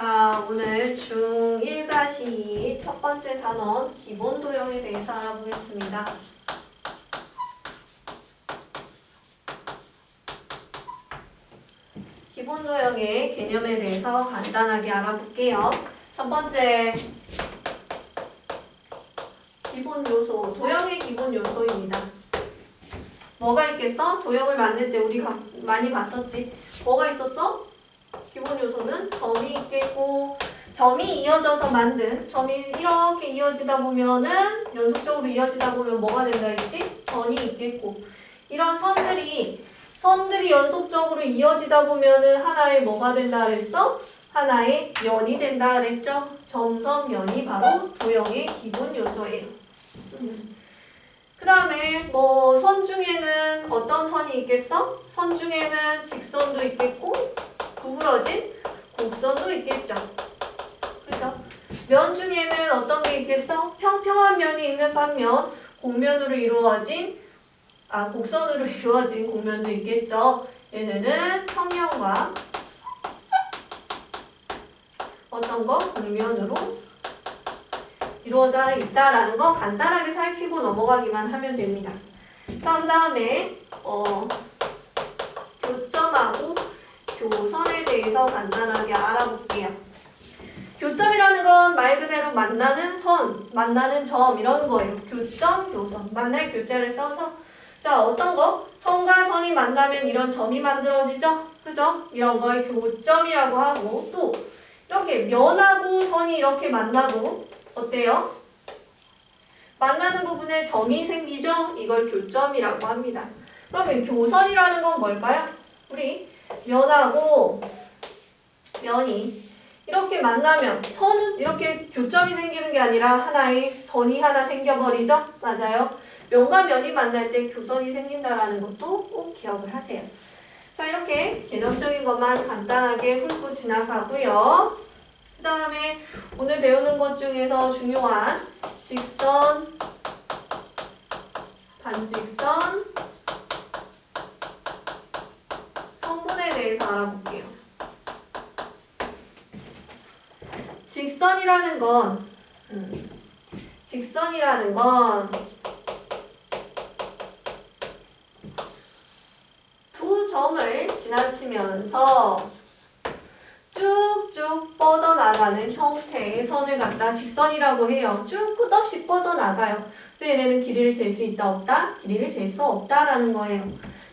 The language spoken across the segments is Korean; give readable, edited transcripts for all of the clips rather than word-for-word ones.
자, 오늘 중1-2 첫 번째 단원 기본 도형에 대해서 알아보겠습니다. 기본 도형의 개념에 대해서 간단하게 알아볼게요. 첫 번째, 기본 요소, 도형의 기본 요소입니다. 뭐가 있겠어? 도형을 만들 때 우리가 많이 봤었지. 뭐가 있었어? 기본 요소는 점이 있겠고, 점이 이어져서 만든, 점이 이렇게 이어지다 보면은, 연속적으로 이어지다 보면 뭐가 된다 했지? 선이 있겠고, 이런 선들이 연속적으로 이어지다 보면은 하나의 뭐가 된다 그랬어? 하나의 면이 된다 그랬죠? 점선 면이 바로 도형의 기본 요소예요. 그 다음에 뭐 선 중에는 어떤 선이 있겠어? 선 중에는 직선도 있겠고 구부러진 곡선도 있겠죠. 그죠? 면 중에는 어떤 게 있겠어? 평평한 면이 있는 반면 곡선으로 이루어진 곡면도 있겠죠. 얘네는 평면과 어떤 거? 곡면으로 이루어져 있다라는 거 간단하게 살피고 넘어가기만 하면 됩니다. 자, 그 다음에 교점하고 교선에 대해서 간단하게 알아볼게요. 교점이라는 건 말 그대로 만나는 선, 만나는 점 이런 거예요. 교점, 교선. 만날 교자를 써서 자, 어떤 거? 선과 선이 만나면 이런 점이 만들어지죠? 그죠? 이런 걸 교점이라고 하고 또 이렇게 면하고 선이 이렇게 만나도 어때요? 만나는 부분에 점이 생기죠? 이걸 교점이라고 합니다. 그러면 교선이라는 건 뭘까요? 우리 면하고 면이 이렇게 만나면 선은 이렇게 교점이 생기는 게 아니라 하나의 선이 하나 생겨버리죠? 맞아요. 면과 면이 만날 때 교선이 생긴다라는 것도 꼭 기억을 하세요. 자, 이렇게 개념적인 것만 간단하게 훑고 지나가고요. 그 다음에 오늘 배우는 것 중에서 중요한 직선, 반직선, 선분에 대해서 알아볼게요. 직선이라는 건 두 점을 지나치면서 쭉쭉 뻗어나가는 형태의 선을 갖다 직선이라고 해요. 쭉 끝없이 뻗어나가요. 그래서 얘네는 길이를 잴 수 있다 없다? 길이를 잴 수 없다라는 거예요.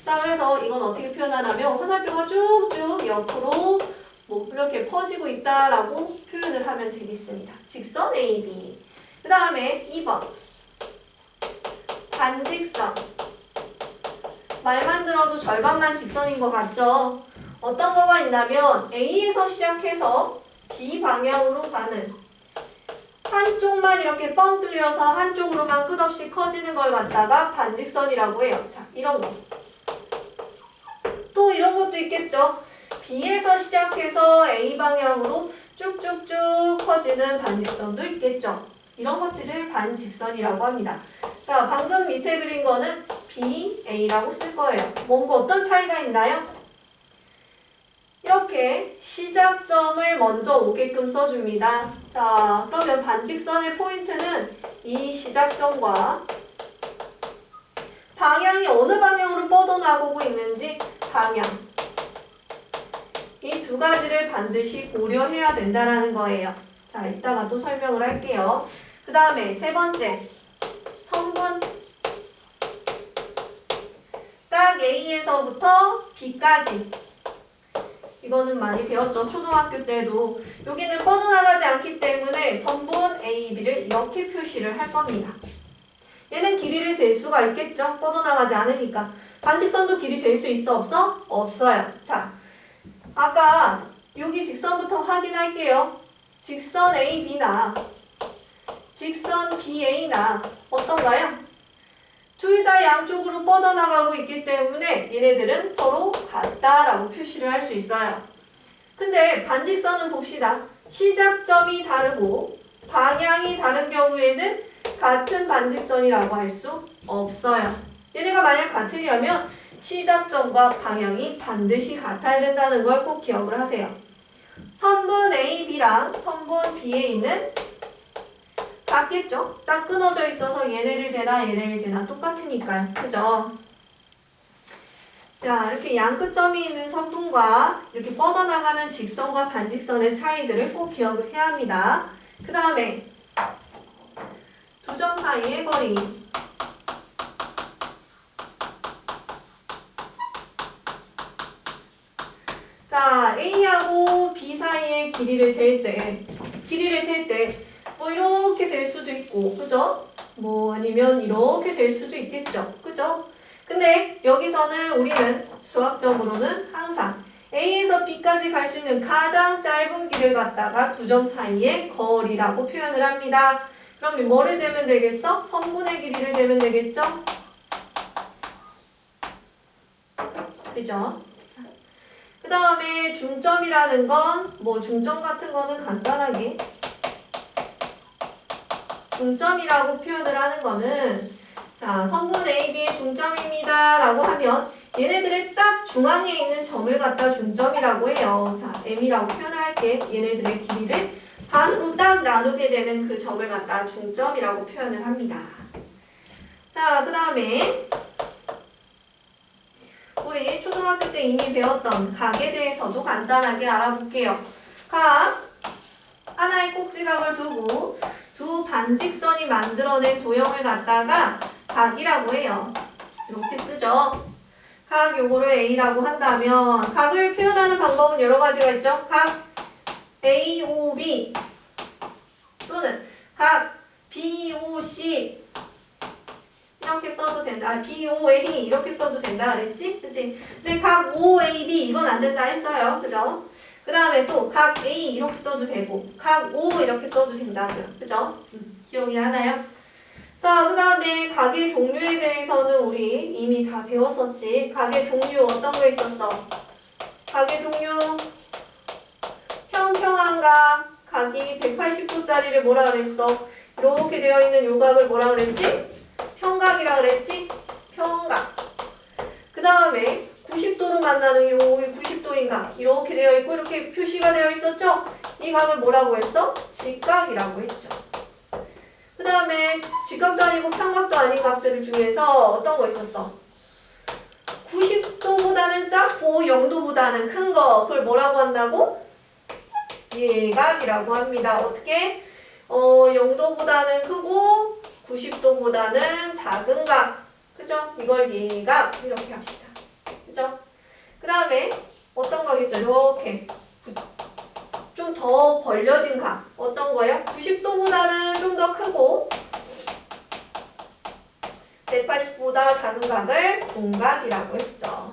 자, 그래서 이건 어떻게 표현하냐면 화살표가 쭉쭉 옆으로 뭐 이렇게 퍼지고 있다라고 표현을 하면 되겠습니다. 직선 AB. 그 다음에 2번 반직선. 말만 들어도 절반만 직선인 것 같죠? 어떤 거가 있냐면 A에서 시작해서 B 방향으로 가는 한쪽만 이렇게 뻥 뚫려서 한쪽으로만 끝없이 커지는 걸 갖다가 반직선이라고 해요. 자, 이런 거. 또 이런 것도 있겠죠. B에서 시작해서 A 방향으로 쭉쭉쭉 커지는 반직선도 있겠죠. 이런 것들을 반직선이라고 합니다. 자, 방금 밑에 그린 거는 BA라고 쓸 거예요. 뭔가 어떤 차이가 있나요? 이렇게 시작점을 먼저 오게끔 써줍니다. 자, 그러면 반직선의 포인트는 이 시작점과 방향이 어느 방향으로 뻗어나가고 있는지 방향. 이 두 가지를 반드시 고려해야 된다는 거예요. 자, 이따가 또 설명을 할게요. 그 다음에 세 번째, 선분. 딱 A에서부터 B까지. 이거는 많이 배웠죠. 초등학교 때도. 여기는 뻗어나가지 않기 때문에 선분 A, B를 이렇게 표시를 할 겁니다. 얘는 길이를 잴 수가 있겠죠. 뻗어나가지 않으니까. 반직선도 길이 잴 수 있어 없어? 없어요. 자, 아까 여기 직선부터 확인할게요. 직선 AB나 직선 BA나 어떤가요? 둘 다 양쪽으로 뻗어나가고 있기 때문에 얘네들은 서로 같다라고 표시를 할 수 있어요. 근데 반직선은 봅시다. 시작점이 다르고 방향이 다른 경우에는 같은 반직선이라고 할 수 없어요. 얘네가 만약 같으려면 시작점과 방향이 반드시 같아야 된다는 걸 꼭 기억을 하세요. 선분 A, B랑 선분 B에 있는 같겠죠? 딱 끊어져 있어서 얘네를 재나 얘네를 재나 똑같으니까요. 그죠? 자, 이렇게 양끝점이 있는 선분과 이렇게 뻗어나가는 직선과 반직선의 차이들을 꼭 기억을 해야 합니다. 그 다음에 두 점 사이의 거리. 자, A하고 B 사이의 길이를 잴 때, 뭐 이렇게 잴 수도 있고, 그죠? 뭐 아니면 이렇게 잴 수도 있겠죠. 그죠? 근데 여기서는 우리는 수학적으로는 항상 A에서 B까지 갈 수 있는 가장 짧은 길을 갖다가 두 점 사이의 거리라고 표현을 합니다. 그럼 뭐를 재면 되겠어? 선분의 길이를 재면 되겠죠? 그죠? 그 다음에 중점이라는 건, 뭐 중점 같은 거는 간단하게 중점이라고 표현을 하는 거는, 자, 선분 AB의 중점입니다 라고 하면 얘네들의 딱 중앙에 있는 점을 갖다 중점이라고 해요. 자, M이라고 표현할게. 얘네들의 길이를 반으로 딱 나누게 되는 그 점을 갖다 중점이라고 표현을 합니다. 자, 그 다음에 우리 초등학교 때 이미 배웠던 각에 대해서도 간단하게 알아볼게요. 각, 하나의 꼭지각을 두고 두 반직선이 만들어낸 도형을 갖다가 각이라고 해요. 이렇게 쓰죠. 각 요거를 A라고 한다면 각을 표현하는 방법은 여러 가지가 있죠. 각 AOB 또는 각 BOC 이렇게 써도 된다. BOA 이렇게 써도 된다 그랬지? 그치? 근데 각 OAB 이건 안 된다 했어요. 그죠? 그 다음에 또 각 A 이렇게 써도 되고 각 O 이렇게 써도 된다고요. 그죠? 기억이 나나요? 자, 그 다음에 각의 종류에 대해서는 우리 이미 다 배웠었지. 각의 종류 어떤 거 있었어? 각의 종류 평평한 각, 각이 180도짜리를 뭐라 그랬어? 이렇게 되어 있는 요 각을 뭐라 그랬지? 평각이라 그랬지? 평각. 그 다음에 90도로 만나는 요 90도인가 이렇게 되어 있고 이렇게 표시가 되어 있었죠? 이 각을 뭐라고 했어? 직각이라고 했죠. 그 다음에 직각도 아니고 평각도 아닌 각들 중에서 어떤 거 있었어? 90도보다는 작고 0도보다는 큰 거 그걸 뭐라고 한다고? 예각이라고 합니다. 어떻게? 0도보다는 크고 90도보다는 작은 각. 그죠? 이걸 예각 이렇게 합시다. 그죠? 그 다음에 어떤 각이 있어요? 이렇게 좀 더 벌려진 각. 어떤 거예요? 90도보다는 좀 더 크고 180보다 작은 각을 중각이라고 했죠.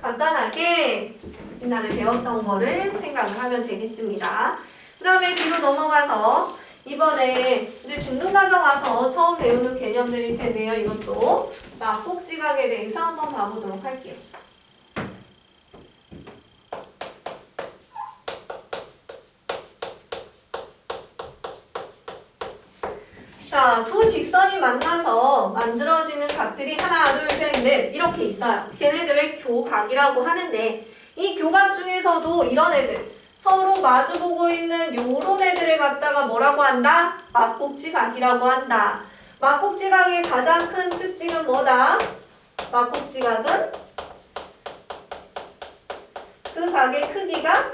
간단하게 옛날에 배웠던 거를 생각을 하면 되겠습니다. 그 다음에 뒤로 넘어가서 이번에 이제 중등과정 와서 처음 배우는 개념들일 텐데요. 이것도 막꼭지각에 대해서 한번 봐보도록 할게요. 자, 두 직선이 만나서 만들어지는 각들이 하나, 둘, 셋, 넷 이렇게 있어요. 걔네들을 교각이라고 하는데 이 교각 중에서도 이런 애들 서로 마주보고 있는 요런 애들을 갖다가 뭐라고 한다? 막꼭지각이라고 한다. 막꼭지각의 가장 큰 특징은 뭐다? 막꼭지각은 그 각의 크기가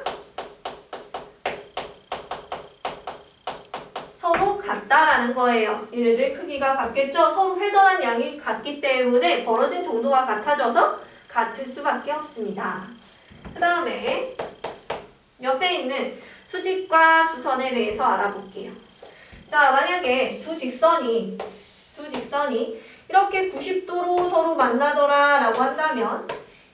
서로 같다라는 거예요. 얘네들 크기가 같겠죠? 서로 회전한 양이 같기 때문에 벌어진 정도가 같아져서 같을 수밖에 없습니다. 그 다음에 옆에 있는 수직과 수선에 대해서 알아볼게요. 자, 만약에 두 직선이 이렇게 90도로 서로 만나더라 라고 한다면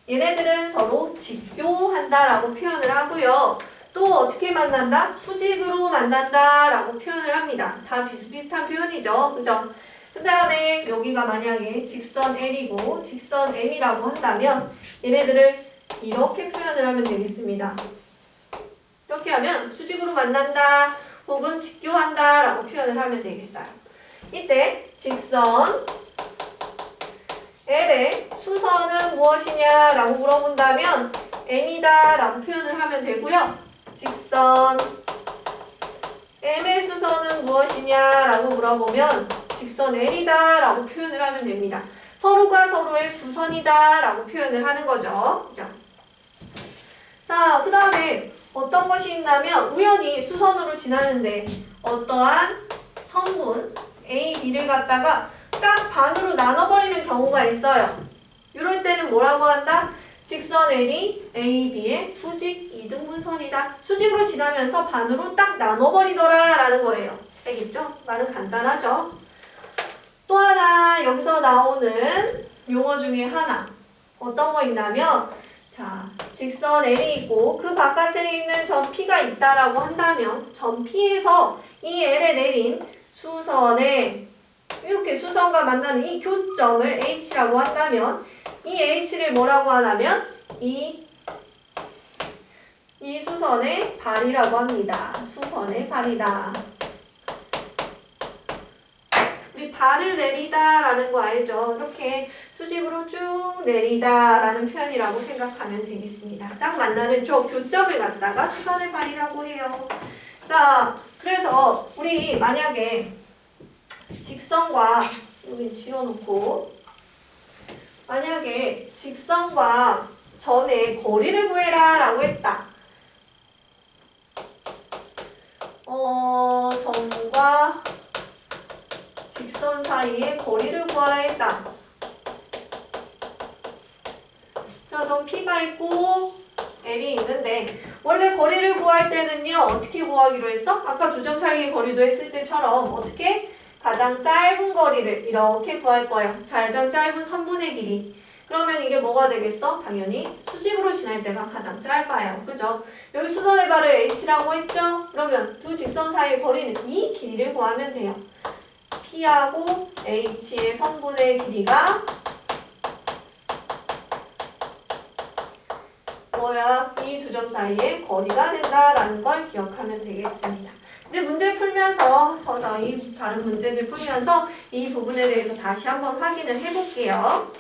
얘네들은 서로 직교한다 라고 표현을 하고요. 또 어떻게 만난다? 수직으로 만난다 라고 표현을 합니다. 다 비슷비슷한 표현이죠. 그죠? 그 다음에 여기가 만약에 직선 L이고 직선 M이라고 한다면 얘네들을 이렇게 표현을 하면 되겠습니다. 이렇게 하면 수직으로 만난다 혹은 직교한다 라고 표현을 하면 되겠어요. 이때 직선 L의 수선은 무엇이냐 라고 물어본다면 M이다 라고 표현을 하면 되고요. 직선 M의 수선은 무엇이냐라고 물어보면 직선 L이다 라고 표현을 하면 됩니다. 서로가 서로의 수선이다 라고 표현을 하는 거죠. 그죠? 자, 그 다음에 어떤 것이 있냐면 우연히 수선으로 지나는데 어떠한 성분 A, B를 갖다가 딱 반으로 나눠버리는 경우가 있어요. 이럴 때는 뭐라고 한다? 직선 L이 A, B의 수직 이등분선이다. 수직으로 지나면서 반으로 딱 나눠버리더라 라는 거예요. 알겠죠? 말은 간단하죠? 또 하나 여기서 나오는 용어 중에 하나 어떤 거 있냐면 자, 직선 L이 있고 그 바깥에 있는 점 P가 있다라고 한다면 점 P에서 이 L에 내린 수선에 이렇게 수선과 만나는 이 교점을 H라고 한다면 이 H를 뭐라고 하냐면 이 수선의 발이라고 합니다. 수선의 발이다. 우리 발을 내리다 라는 거 알죠? 이렇게 수직으로 쭉 내리다 라는 표현이라고 생각하면 되겠습니다. 딱 만나는 저 교점을 갖다가 수선의 발이라고 해요. 자, 그래서 우리 만약에 직선과 여기 지워놓고 만약에 직선과 점의 거리를 구해라 라고 했다. 점과 직선 사이의 거리를 구하라 했다. 자, 점 P가 있고 L이 있는데 원래 거리를 구할 때는요 어떻게 구하기로 했어? 아까 두 점 사이의 거리도 했을 때처럼 어떻게? 가장 짧은 거리를 이렇게 구할 거예요. 가장 짧은 선분의 길이. 그러면 이게 뭐가 되겠어? 당연히 수직으로 지날 때가 가장 짧아요. 그죠? 여기 수선의 발을 H라고 했죠? 그러면 두 직선 사이의 거리는 이 길이를 구하면 돼요. P하고 H의 선분의 길이가 뭐야? 이 두 점 사이의 거리가 된다라는 걸 기억하면 되겠습니다. 이제 문제 풀면서 서서히 다른 문제들 풀면서 이 부분에 대해서 다시 한번 확인을 해볼게요.